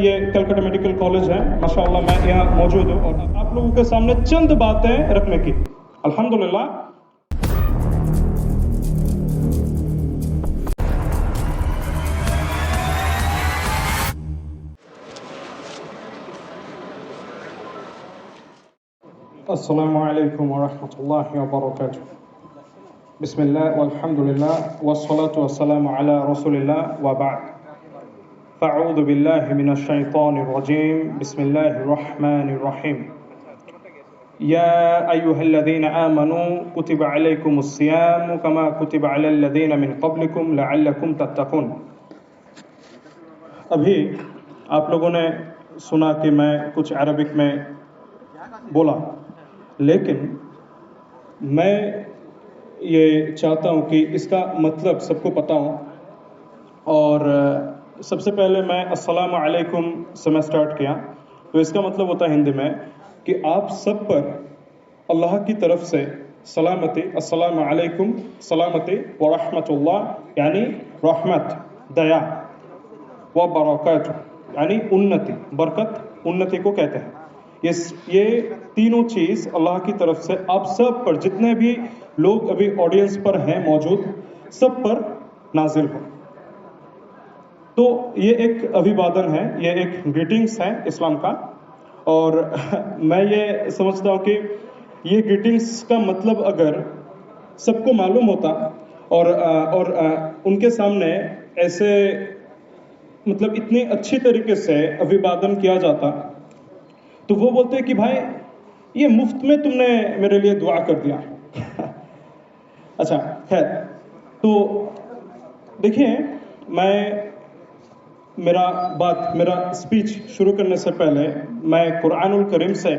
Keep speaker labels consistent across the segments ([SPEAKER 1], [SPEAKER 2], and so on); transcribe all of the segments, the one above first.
[SPEAKER 1] ये Calcutta medical college है, माशाअल्लाह मैं यहाँ मौजूद हूँ और आप लोगों के सामने चंद बातें रखने की अल्हम्दुलिल्लाह। अस्सलामु अलैकुम व रहमतुल्लाहि व बरकातुहू। बिस्मिल्लाह वल्हम्दुलिल्लाह वस्सलातु वस्सलामु अला रसूलिल्लाह व बाद। फ़अऊज़ु बिल्लाहि मिनश शैतानिर रजीम। बिस्मिल्लाहिर रहमानिर रहीम। या अय्युहल्लज़ीना आमनू कुतिबा अलैकुमुस सियाम कमा कुतिबा अलल लज़ीना मिन क़ब्लिकुम लअल्लकुम तत्तक़ून। अभी आप लोगों ने सुना कि मैं कुछ अरबिक में बोला, लेकिन मैं ये चाहता हूँ कि इसका मतलब सबको पता हो। और सबसे पहले मैं अस्सलामु अलैकुम से मैं स्टार्ट किया, तो इसका मतलब होता है हिंदी में कि आप सब पर अल्लाह की तरफ से सलामती, अस्सलामु अलैकुम सलामती व रहमतुल्लाह यानी रहमत, दया, व बरकातुहू यानी उन्नति, बरकत उन्नति को कहते हैं। ये तीनों चीज़ अल्लाह की तरफ से आप सब पर, जितने भी लोग अभी ऑडियंस पर हैं मौजूद, सब पर नाजिल हो। तो ये एक अभिवादन है, ये एक ग्रीटिंग्स है इस्लाम का। और मैं ये समझता हूँ कि ये ग्रीटिंग्स का मतलब अगर सबको मालूम होता और उनके सामने ऐसे मतलब इतनी अच्छी तरीके से अभिवादन किया जाता, तो वो बोलते कि भाई ये मुफ्त में तुमने मेरे लिए दुआ कर दिया। अच्छा खैर, तो देखिए, मेरा स्पीच शुरू करने से पहले मैं कुरानुल करीम से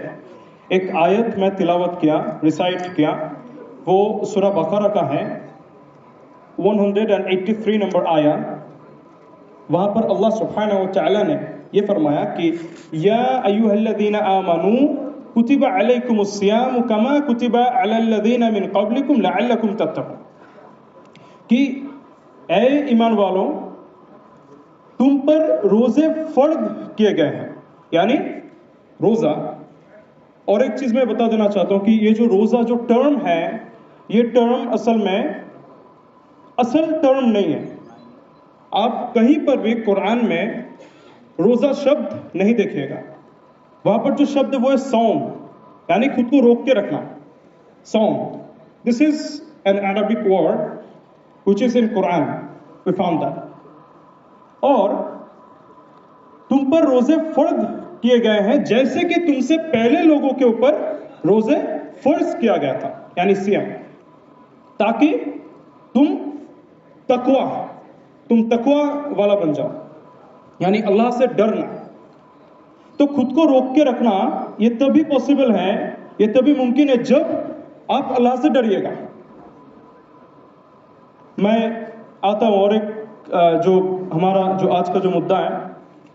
[SPEAKER 1] एक आयत में तिलावत किया, रिसाइट किया। वो सूरा बकरा का है, 183 नंबर आया। वहाँ पर अल्लाह सुब्हानहू व तआला ने ये फरमाया कि या अय्युहल्लज़ीना आमनू कुतिबा अलैकुमुस सियाम कमा कुतिबा अलल लज़ीना मिन क़ब्लिकुम लअल्लकुम तत्तक़ून, कि ऐ ईमान वालों, तुम पर रोजे फर्ज किए गए हैं, यानी रोजा। और एक चीज मैं बता देना चाहता हूं कि ये जो रोजा जो टर्म है, ये टर्म असल टर्म नहीं है। आप कहीं पर भी कुरान में रोजा शब्द नहीं देखिएगा। वहां पर जो शब्द वो है सौम, यानी खुद को रोक के रखना, सौम। This is an Arabic word which is in Quran, we found that. और तुम पर रोजे फर्ज किए गए हैं जैसे कि तुमसे पहले लोगों के ऊपर रोजे फर्ज किया गया था, यानी सियाम, ताकि तुम तकवा वाला बन जाओ, यानी अल्लाह से डरना। तो खुद को रोक के रखना ये तभी पॉसिबल है, ये तभी मुमकिन है जब आप अल्लाह से डरिएगा। मैं आता हूं और एक जो हमारा जो आज का जो मुद्दा है,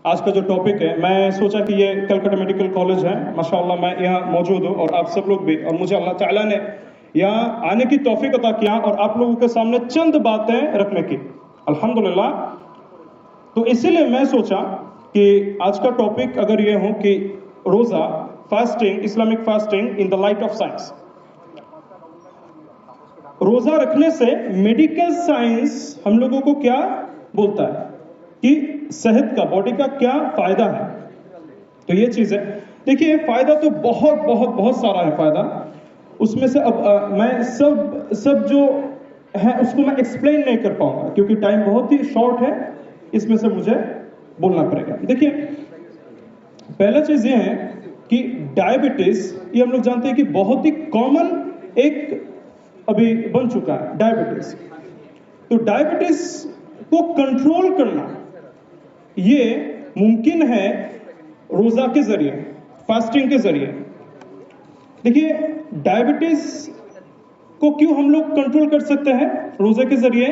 [SPEAKER 1] आज का जो टॉपिक है, मैं सोचा कि ये कलकत्ता मेडिकल कॉलेज है, माशाअल्लाह मैं यहाँ मौजूद हूँ और आप सब लोग भी, और मुझे अल्लाह ताला ने यहाँ आने की तौफीक अता किया और आप लोगों के सामने चंद बातें रखने की अल्हम्दुलिल्लाह। तो इसीलिए मैं सोचा कि आज का टॉपिक अगर ये हो कि रोजा, fasting, Islamic fasting in the light of science. रोजा रखने से मेडिकल साइंस हम लोगों को क्या बोलता है कि सेहत का, बॉडी का क्या फायदा है। तो ये चीज है, देखिए फायदा तो बहुत बहुत बहुत सारा है फायदा। उसमें से अब मैं सब जो है उसको मैं एक्सप्लेन नहीं कर पाऊंगा क्योंकि टाइम बहुत ही शॉर्ट है, इसमें से मुझे बोलना पड़ेगा। देखिए, पहला चीज ये है कि डायबिटीज, ये हम लोग जानते हैं कि बहुत ही कॉमन एक अभी बन चुका है डायबिटीज। तो डायबिटीज को कंट्रोल करना ये मुमकिन है रोजा के जरिए, फास्टिंग के जरिए। देखिए, डायबिटीज को क्यों हम लोग कंट्रोल कर सकते हैं रोजे के जरिए?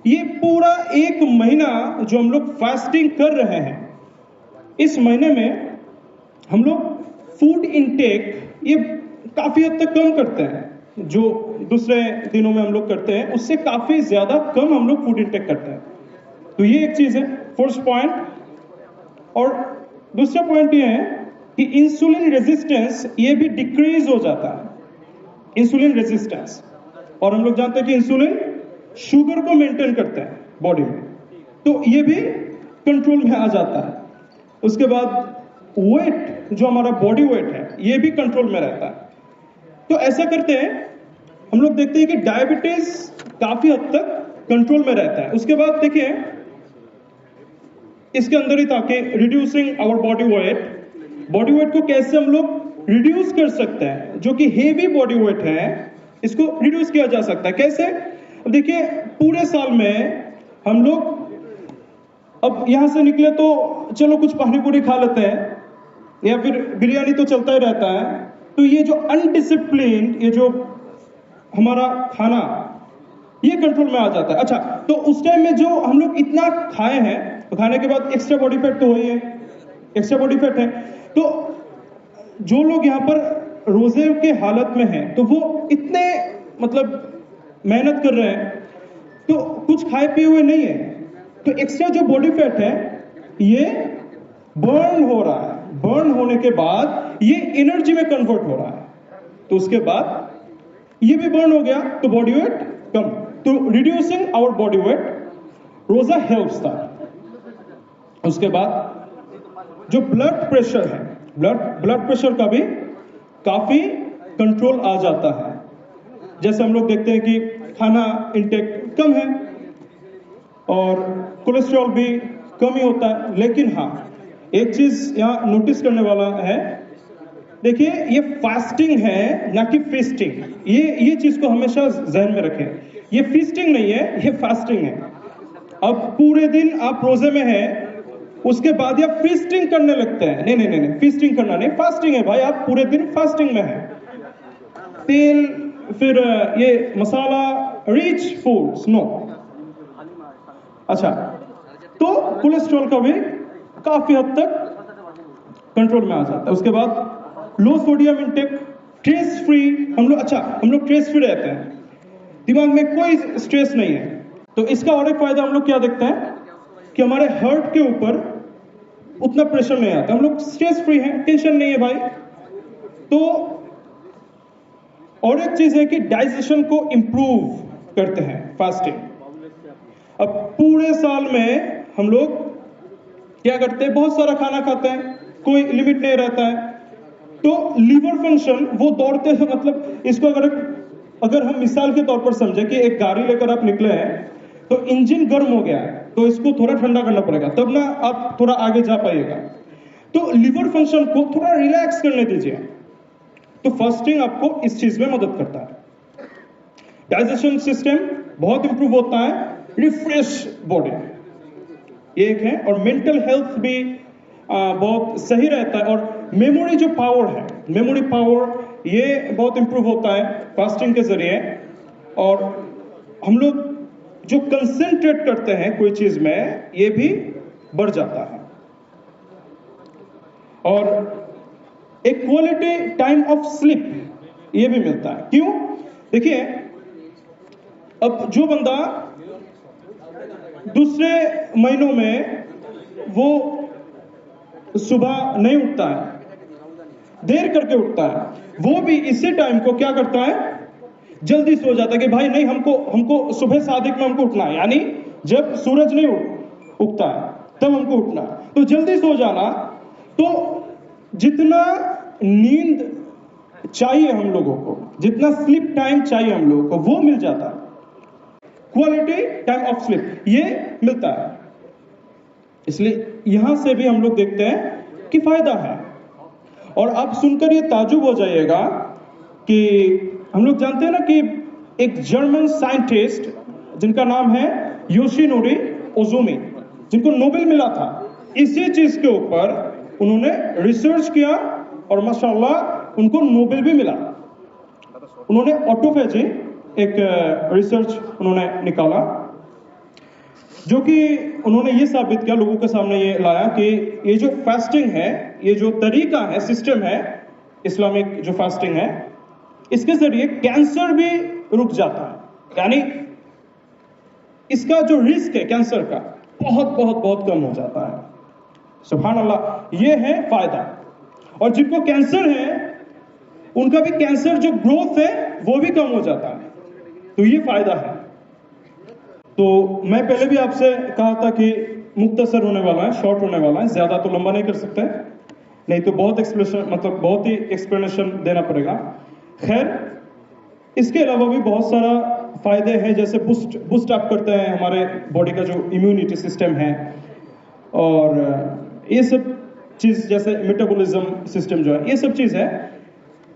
[SPEAKER 1] ये पूरा एक महीना जो हम लोग फास्टिंग कर रहे हैं, इस महीने में हम लोग फूड इनटेक ये काफी हद तक कम करते हैं। जो दूसरे दिनों में हम लोग करते हैं उससे काफी ज्यादा कम हम लोग फूड इनटेक करते हैं। तो ये एक चीज है, फर्स्ट पॉइंट। और दूसरा पॉइंट ये है कि इंसुलिन रेजिस्टेंस ये भी डिक्रीज हो जाता है, इंसुलिन रेजिस्टेंस। और हम लोग जानते हैं कि इंसुलिन शुगर को मेंटेन करते हैं बॉडी में, तो ये भी कंट्रोल में आ जाता है। उसके बाद वेट, जो हमारा बॉडी वेट है, ये भी कंट्रोल में रहता है। तो ऐसा करते हैं हम लोग देखते हैं कि डायबिटीज काफी हद तक कंट्रोल में रहता है। उसके बाद देखिए इसके अंदर ही था कि रिड्यूसिंग आवर बॉडी वेट को कैसे हम लोग रिड्यूस कर सकते हैं, जो कि हेवी बॉडी वेट है इसको रिड्यूस किया जा सकता है। कैसे? अब देखिए पूरे साल में हम लोग अब यहां से निकले तो चलो कुछ पानी पूरी खा लेते हैं या फिर बिरयानी तो चलता ही रहता है। तो ये जो अनडिसिप्लिन, ये जो हमारा खाना, ये कंट्रोल में आ जाता है। अच्छा, तो उस टाइम में जो हम लोग इतना खाए हैं, तो खाने के बाद एक्स्ट्रा बॉडी फैट तो वही है, एक्स्ट्रा बॉडी फैट है। तो जो लोग यहाँ पर रोजे के हालत में हैं, तो वो इतने मतलब मेहनत कर रहे हैं, तो कुछ खाए पिए हुए नहीं है, तो एक्स्ट्रा जो बॉडी फैट है ये बर्न हो रहा है। बर्न होने के बाद ये एनर्जी में कन्वर्ट हो रहा है, तो उसके बाद ये भी बर्न हो गया, तो बॉडी वेट कम। तो रिड्यूसिंग आवर बॉडी वेट, रोजा हेल्प्स दैट। उसके बाद जो ब्लड प्रेशर है, ब्लड प्रेशर का भी काफी कंट्रोल आ जाता है। जैसे हम लोग देखते हैं कि खाना इंटेक कम है और कोलेस्ट्रॉल भी कम ही होता है। लेकिन हाँ, एक चीज यहां नोटिस करने वाला है, देखिए ये फास्टिंग है ना कि फीस्टिंग। ये चीज को हमेशा जहन में रखें, ये फीस्टिंग नहीं है, ये फास्टिंग है। अब पूरे दिन आप रोजे में हैं, उसके बाद आप फीस्टिंग करने लगते हैं। नहीं, फीस्टिंग करना नहीं, फास्टिंग है भाई, आप पूरे दिन फास्टिंग में हैं। तेल, फिर ये मसाला रिच फूड्स नो। अच्छा, तो कोलेस्ट्रॉल का भी काफी हद तक कंट्रोल में आ जाता है। उसके बाद लो सोडियम इंटेक, स्ट्रेस फ्री, हम लोग स्ट्रेस फ्री रहते हैं, दिमाग में कोई स्ट्रेस नहीं है। तो इसका और एक फायदा हम लोग क्या देखते हैं कि हमारे हार्ट के ऊपर उतना प्रेशर नहीं आता, हम लोग स्ट्रेस फ्री हैं, टेंशन नहीं है भाई। तो और एक चीज है कि डाइजेशन को इंप्रूव करते हैं फास्टिंग। अब पूरे साल में हम लोग क्या करते हैं, बहुत सारा खाना खाते हैं, कोई लिमिट नहीं रहता है, तो लीवर फंक्शन वो दौड़ते हैं। मतलब इसको अगर हम मिसाल के तौर पर समझे कि एक गाड़ी लेकर आप निकले हैं, तो इंजन गर्म हो गया है, तो इसको थोड़ा ठंडा करना पड़ेगा, तब ना आप थोड़ा आगे जा पाइएगा। तो लीवर फंक्शन को थोड़ा रिलैक्स करने दीजिए। तो फास्टिंग आपको इस चीज में मदद करता है। डाइजेशन सिस्टम बहुत इंप्रूव होता है, रिफ्रेश बॉडी, ये एक है। और मेंटल हेल्थ भी बहुत सही रहता है। और मेमोरी जो पावर है, मेमोरी पावर ये बहुत इंप्रूव होता है फास्टिंग के जरिए। और हम लोग जो कंसंट्रेट करते हैं कोई चीज में, ये भी बढ़ जाता है। और एक क्वालिटी टाइम ऑफ स्लीप ये भी मिलता है। क्यों? देखिए, अब जो बंदा दूसरे महीनों में वो सुबह नहीं उठता है, देर करके उठता है, वो भी इसी टाइम को क्या करता है, जल्दी सो जाता है कि भाई नहीं, हमको सुबह सादिक में हमको उठना है, यानी जब सूरज नहीं उगता है तब हमको उठना है। तो जल्दी सो जाना, तो जितना नींद चाहिए हम लोगों को, जितना स्लीप टाइम चाहिए हम लोगों को, वो मिल जाता है। क्वालिटी टाइम ऑफ स्लीप ये मिलता है। इसलिए यहां से भी हम लोग देखते हैं कि फायदा है। और आप सुनकर ये ताजुब हो जाइएगा कि हम लोग जानते हैं ना कि एक जर्मन साइंटिस्ट जिनका नाम है योशिनोरी ओजुमी, जिनको नोबेल मिला था, इसी चीज के ऊपर उन्होंने रिसर्च किया और माशाल्लाह उनको नोबेल भी मिला। उन्होंने ऑटोफेजी एक रिसर्च उन्होंने निकाला, जो कि उन्होंने ये साबित किया, लोगों के सामने ये लाया कि ये जो फास्टिंग है, ये जो तरीका है, सिस्टम है इस्लामिक जो फास्टिंग है, इसके जरिए कैंसर भी रुक जाता है। यानी इसका जो रिस्क है कैंसर का बहुत बहुत बहुत कम हो जाता है। सुभान अल्लाह, ये है फायदा। और जिनको कैंसर है उनका भी कैंसर जो ग्रोथ है वो भी कम हो जाता है, तो ये फायदा है। तो मैं पहले भी आपसे कहा था कि मुख्तसर होने वाला है, शॉर्ट होने वाला है, ज्यादा तो लंबा नहीं कर सकते, नहीं तो बहुत बहुत ही एक्सप्लेनेशन देना पड़ेगा। खैर, इसके अलावा भी बहुत सारा फायदे हैं, जैसे बूस्ट अप करते हैं हमारे बॉडी का जो इम्यूनिटी सिस्टम है, और ये सब चीज, जैसे मेटाबॉलिज्म सिस्टम जो है, ये सब चीज है।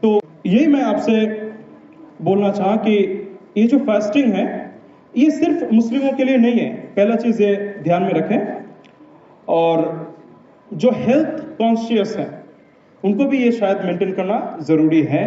[SPEAKER 1] तो यही मैं आपसे बोलना चाहा कि ये जो फास्टिंग है ये सिर्फ मुस्लिमों के लिए नहीं है, पहला चीज ये ध्यान में रखें। और जो हेल्थ कॉन्शियस है उनको भी ये शायद मेंटेन करना जरूरी है।